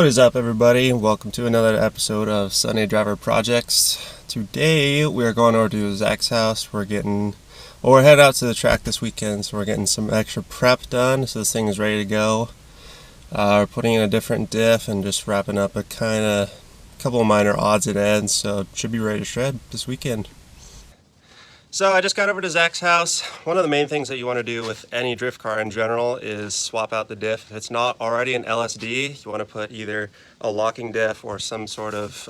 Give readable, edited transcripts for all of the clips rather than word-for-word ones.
What is up, everybody? Welcome to another episode of Sunday Driver Projects. Today we are going over to Zach's house. We're headed out to the track this weekend, so we're getting some extra prep done so this thing is ready to go. We're putting in a different diff and just wrapping up a couple of minor odds and ends, so it should be ready to shred this weekend. So I just got over to Zach's house. One of the main things that you want to do with any drift car in general is swap out the diff. If it's not already an LSD, you want to put either a locking diff or some sort of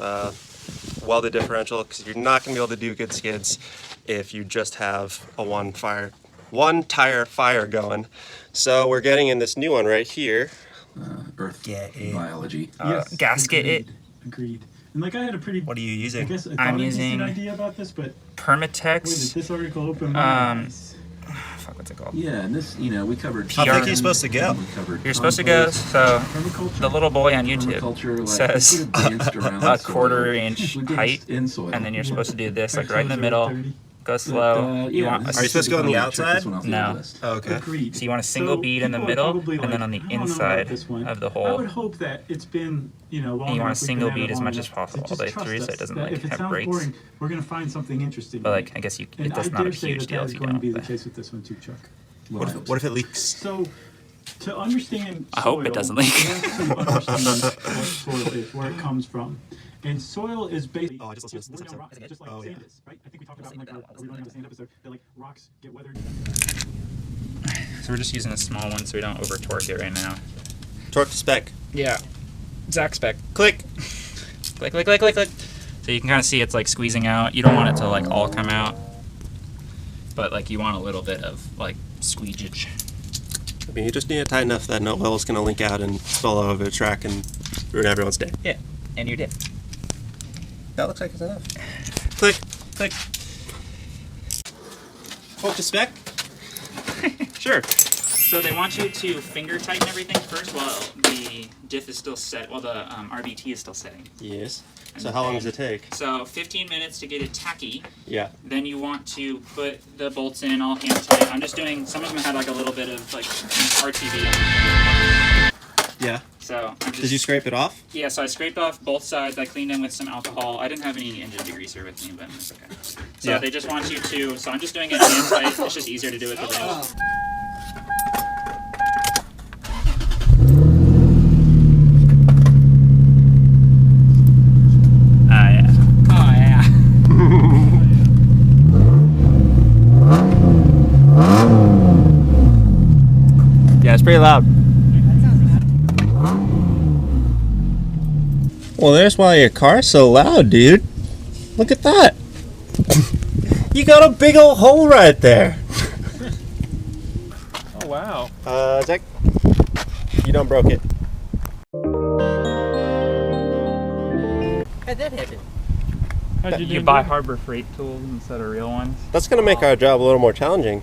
welded differential, because you're not going to be able to do good skids if you just have a one tire fire going. So we're getting in this new one right here. Earth biology. Yes, Gasket agreed. And like I had a pretty. What are you using? I guess I I'm thought using an idea about this, but Permatex. wait, did this article open my eyes? Fuck, what's it called? Yeah, and this, we covered. How thick are you supposed to go? We covered You're supposed to go, so Permaculture. the little boy on permaculture, YouTube like, says we could have danced around a soil. quarter-inch We danced height, in soil. and then you're supposed to do this, like Right, right in the so middle, 30. go slow. Yeah, Are you this supposed to go on the check outside? this one off the No. list. Oh, okay. Agreed. So you want a single bead in the people are middle, probably and then like, on the I don't know about inside this one. of the I hole. would hope that it's been, long And you want a enough, we've single been at it bead as long much as enough possible to all the way just trust through, so it us doesn't that like if it have sounds breaks. boring, we're gonna find something interesting. But like, I guess and it's I not a dare say huge that deal that if is you going to be don't. the case with this one too, Chuck. Well, I hope What if it leaks? So, to understand I hope it soil, doesn't leak. we have to understand what soil is, where it comes from. And soil is basically Oh, I just listened to this ordinary episode. rocks, just like Oh, yeah. sand is, right? I think we talked about in like our Are We Running the Sand episode that like rocks get weathered. So we're just using a small one so we don't over torque it right now. Torque to spec. Yeah. Zach spec. Click. Click, click, click, click, click. So you can kind of see it's like squeezing out. You don't want it to like all come out, but like you want a little bit of like squeegage. I mean, you just need it tight enough that no oil is going to leak out and spill all over the track and ruin everyone's day. Yeah, and you did. That looks like it's enough. Click. Click. Torque to spec. Sure. So they want you to finger tighten everything first while the diff is still set, while the RBT is still setting. Yes. So how long does it take? So 15 minutes to get it tacky. Yeah. Then you want to put the bolts in all hand tight. I'm just doing, some of them had like a little bit of like RTV. Yeah. So I'm just, Did you scrape it off? Yeah, so I scraped off both sides. I cleaned them with some alcohol. I didn't have any engine degreaser with me, but it's okay. So Yeah. they just want you to, so I'm just doing it hand tight. It's just easier to do it with the wrench. Yeah, it's pretty loud. Well, there's why your car's so loud, dude. Look at that. You got a big old hole right there. Oh wow! Zach, you done broke it. How'd that happen? How'd You buy Harbor Freight tools instead of real ones? That's gonna make our job a little more challenging.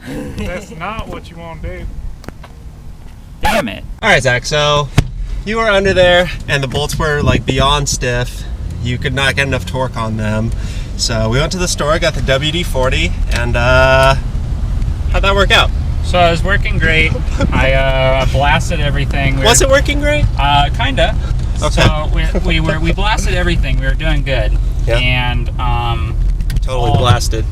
That's not what you want to do. Damn it. All right, Zach. So you were under there, and the bolts were like beyond stiff. You could not get enough torque on them. So we went to the store, got the WD-40, and how'd that work out? So it was working great. I blasted everything. Was it working great? Kinda. Okay. So we blasted everything. We were doing good. Yeah. And Totally all- blasted.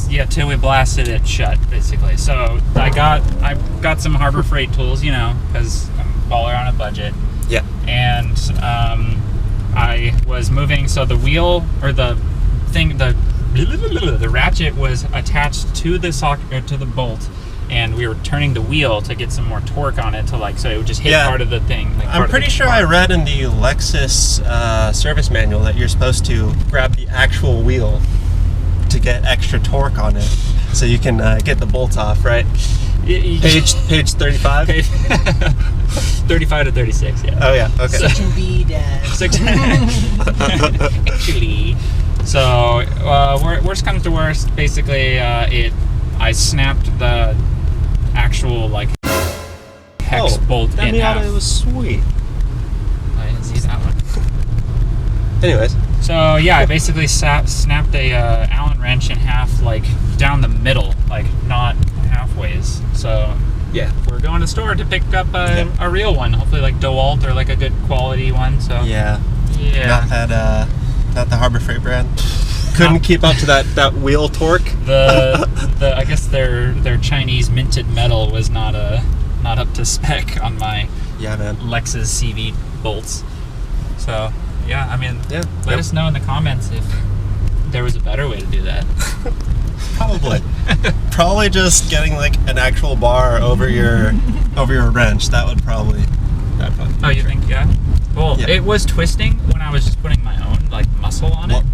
yeah, till we blasted it shut, basically. So I got some Harbor Freight tools, because I'm a baller on a budget. Yeah. And I was moving, so the wheel or the thing, the ratchet was attached to the socket to the bolt, and we were turning the wheel to get some more torque on it so it would just hit Yeah. part of the thing. Like I'm pretty sure I read in the Lexus service manual that you're supposed to grab the actual wheel to get extra torque on it, so you can get the bolts off, right? Page 35. 35 to 36, yeah. Oh yeah. Okay. Section B Actually, so worst comes to worst, basically, I snapped the actual hex bolt that in mean half. it was sweet. I didn't see that one. Anyways. So yeah, I basically snapped a Allen wrench in half, down the middle, not halfways. So Yeah. we're going to the store to pick up a real one. Hopefully like DeWalt or like a good quality one. So Yeah. yeah. Not the Harbor Freight brand. Couldn't keep up to that wheel torque. The I guess their Chinese minted metal was not up to spec on my Yeah, man. Lexus CV bolts. So yeah, I mean, Yeah. let us know in the comments if there was a better way to do that. Probably just getting like an actual bar over your wrench. That'd probably Oh, you think? Yeah. Well, Yeah. it was twisting when I was just putting my own like muscle on it.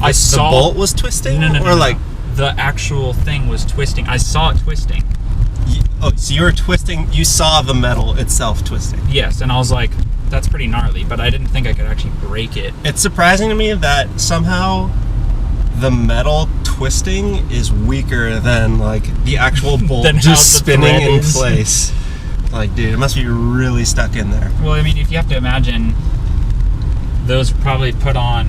I saw the bolt was twisting? No, Or like the actual thing was twisting. I saw it twisting. so you were twisting, you saw the metal itself twisting. Yes, and I was like, that's pretty gnarly, but I didn't think I could actually break it. It's surprising to me that somehow the metal twisting is weaker than like the actual bolt Than how just the spinning thread in is. place. Like, dude, it must be really stuck in there. Well, I mean, if you have to imagine, those were probably put on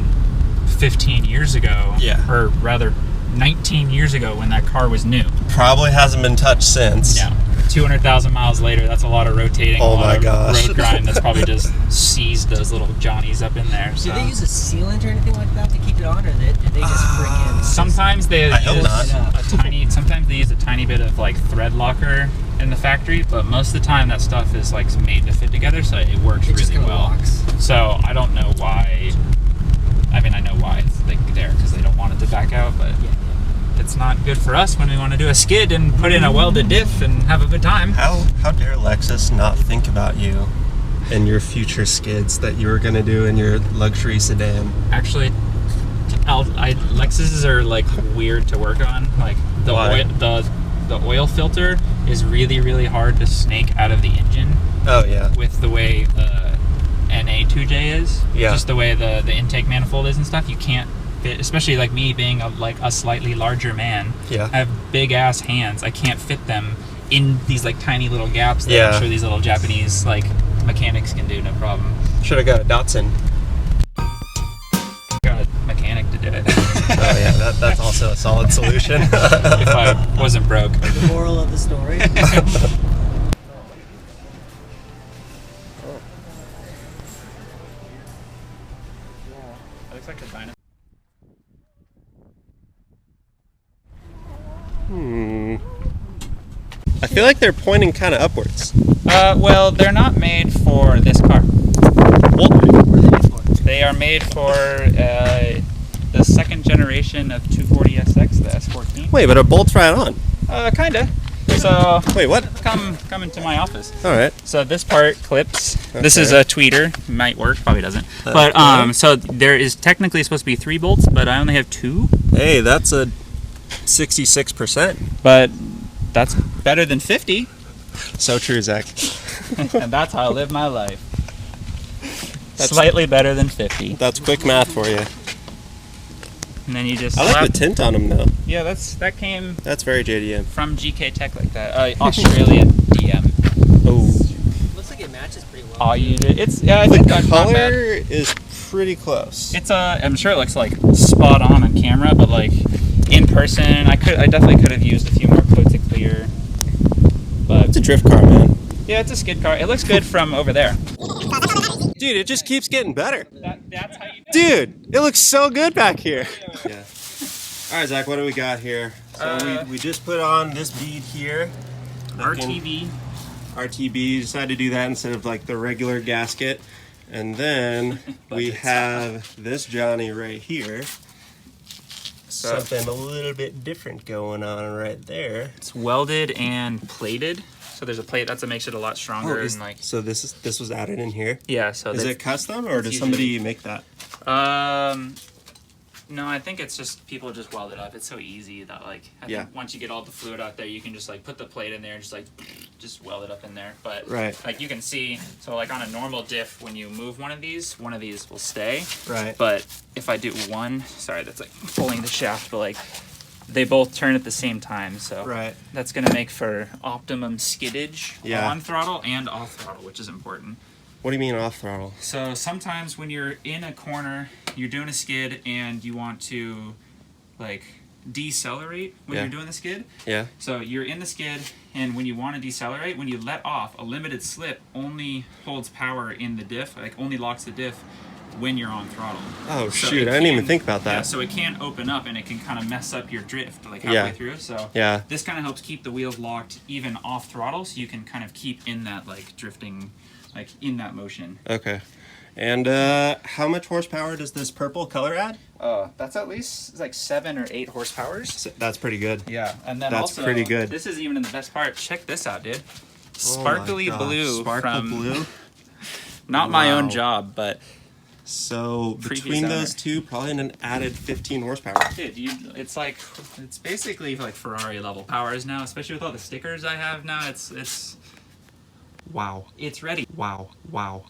15 years ago. Yeah. Or rather, 19 years ago when that car was new. Probably hasn't been touched since. No. 200,000 miles later, that's a lot of rotating, Oh a lot my of gosh. road grind that's probably just seized those little Johnnies up in there. So. Do they use a sealant or anything like that to keep it on, or did they just freaking? Sometimes they I hope use not. sometimes they use a tiny bit of like thread locker in the factory, but most of the time that stuff is like made to fit together, so it works It just really kinda well. locks. So I don't know why. I mean, I know why it's like there because they don't want it to back out, but Yeah. it's not good for us when we want to do a skid and put in a welded diff and have a good time. How dare Lexus not think about you and your future skids that you were gonna do in your luxury sedan? Actually, Lexuses are like weird to work on. Like the Why? the oil filter is really, really hard to snake out of the engine Oh yeah. with the way the NA2J is. Yeah. Just the way the intake manifold is and stuff. You can't fit, especially like me being a slightly larger man. Yeah. I have big ass hands. I can't fit them in these like tiny little gaps that Yeah. I'm sure these little Japanese like mechanics can do no problem. Should have got a Datsun. Got a mechanic to do it. Oh yeah, that's also a solid solution. If I wasn't broke. The moral of the story. Looks like a dinosaur. I feel like they're pointing kind of upwards. Well, they're not made for this car. What are they made for? They are made for the second generation of 240SX, the S14. Wait, but it bolts right on. Kinda. So Wait, what? come into my office. All right. So this part clips. This is Okay. a tweeter. Might work, probably doesn't. But so there is technically supposed to be 3 bolts, but I only have 2. Hey, that's a 66%. But that's better than 50, So true, Zach. and that's how I live my life. Slightly better than 50. That's quick math for you. And then you just I like slap. the tint on them though. Yeah, that came That's very JDM. from GK Tech like that. Australian DM. Oh, Looks like it matches pretty well. Oh, you did. It's I think the that's not color bad. is pretty close. It's I'm sure it looks like spot on camera, but like in person, I definitely could have used a few more coats of clear. But It's a drift car, man. yeah, it's a skid car. It looks good from over there. Dude, it just keeps getting better. That's how you. Dude, it looks so good back here. Yeah. All right, Zach, what do we got here? So we just put on this bead here. RTV. RTB, decided to do that instead of like the regular gasket. And then we have this Johnny right here. Something a little bit different going on right there. It's welded and plated. So there's a plate that makes it a lot stronger and like So this was added in here. yeah. So Is it custom or does usually- somebody make that? No, I think it's just people just weld it up. It's so easy that like I Yeah. think once you get all the fluid out there, you can just like put the plate in there and just weld it up in there. But Right. like you can see, so like on a normal diff, when you move one of these will stay. Right. But if I do one, sorry, that's like pulling the shaft, but like they both turn at the same time, so Right. that's gonna make for optimum skiddage Yeah. on throttle and off throttle, which is important. What do you mean off throttle? So sometimes when you're in a corner, you're doing a skid and you want to like decelerate when Yeah. you're doing the skid. Yeah. So you're in the skid, and when you want to decelerate, when you let off, a limited slip only holds power in the diff, like only locks the diff when you're on throttle. Oh, So shoot, it I didn't even can- think about that. Yeah, so it can open up and it can kind of mess up your drift like halfway Yeah. through. So Yeah. this kind of helps keep the wheels locked even off throttle, so you can kind of keep in that like drifting, like in that motion. Okay. And how much horsepower does this purple color add? That's at least like 7 or 8 horsepowers. That's pretty good. Yeah, and then That's also, pretty good. This is even in the best part. Check this out, dude. Oh my Sparkly gosh, blue Sparkle from blue. not my own Wow. job, but So Previous between owner. those two, probably an added 15 horsepower. dude, it's basically like Ferrari level powers now, especially with all the stickers I have now. It's Wow. it's ready. Wow. Wow.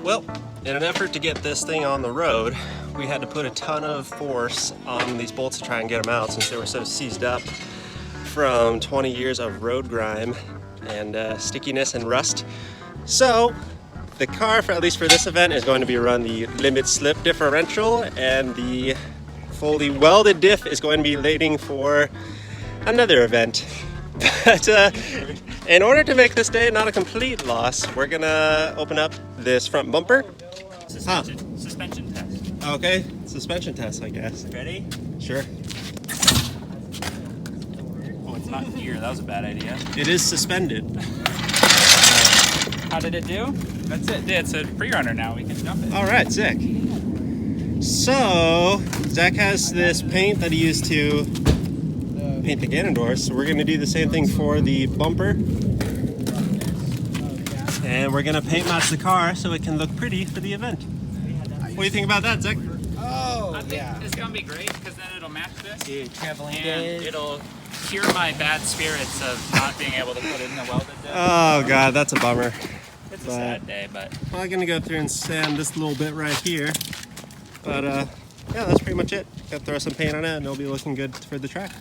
Well, in an effort to get this thing on the road, we had to put a ton of force on these bolts to try and get them out since they were so seized up from 20 years of road grime and stickiness and rust. So the car, for at least for this event, is going to be run the limit slip differential, and the fully welded diff is going to be waiting for another event. But in order to make this day not a complete loss, we're gonna open up this front bumper. Suspension test. Okay, suspension test, I guess. Ready? Sure. Oh, it's not here. That was a bad idea. It is suspended. How did it do? That's it. Yeah, it's a pre-runner now. We can jump it. All right, sick. So Zach has this paint that he used to paint the Gannon doors, so we're gonna do the same thing for the bumper. And we're gonna paint match the car so it can look pretty for the event. What do you think about that, Zach? I think it's gonna be great because then it'll match this. And it'll cure my bad spirits of not being able to put it in the welded diff. Oh god, that's a bummer. It's a sad day, but I'm gonna go through and sand this little bit right here. But yeah, that's pretty much it. Gotta throw some paint on it and it'll be looking good for the track.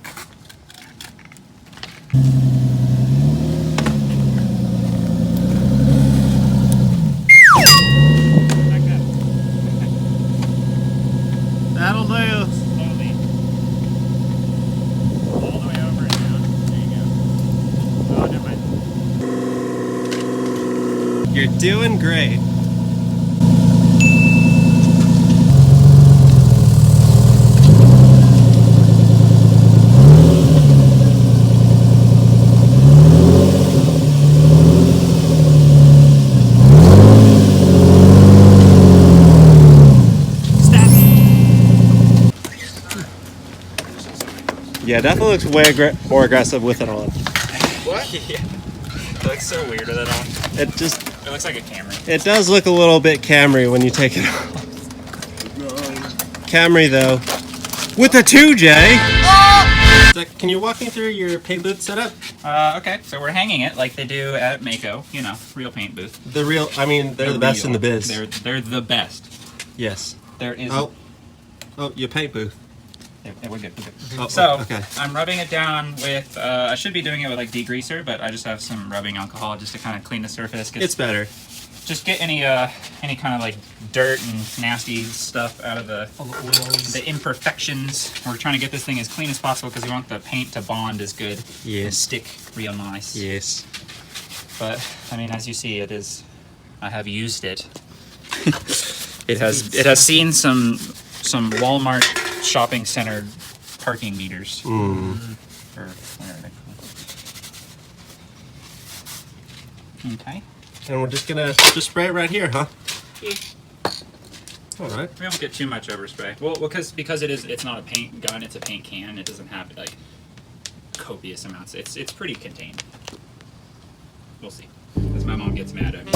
That'll do. slowly. All the way over and down. There you go. Oh, never mind. You're doing great. Yeah, definitely looks way more aggressive with it on. What? Yeah. It looks so weird with it on. It It looks like a Camry. It does look a little bit Camry when you take it off. Camry though, with a 2J. Zach, can you walk me through your paint booth setup? Okay, so we're hanging it like they do at Mako, you know, real paint booth. The real, I mean, they're the best in the biz. They're the best. Yes. There is. Oh, your paint booth. Yeah, we're good. We're good. Oh, So okay. I'm rubbing it down with. I should be doing it with like degreaser, but I just have some rubbing alcohol just to kind of clean the surface. It's better. Just get any kind of like dirt and nasty stuff out of the imperfections. We're trying to get this thing as clean as possible because we want the paint to bond as good and Yes. stick real nice. Yes. But I mean, as you see, it is. I have used it. It has seen some Walmart shopping center parking meters. Mm. Or whatever they call it. Okay. And we're just gonna spray it right here, huh? All right. We don't get too much overspray. Well, because it's not a paint gun, it's a paint can. It doesn't have like copious amounts. It's pretty contained. We'll see. Because my mom gets mad at me.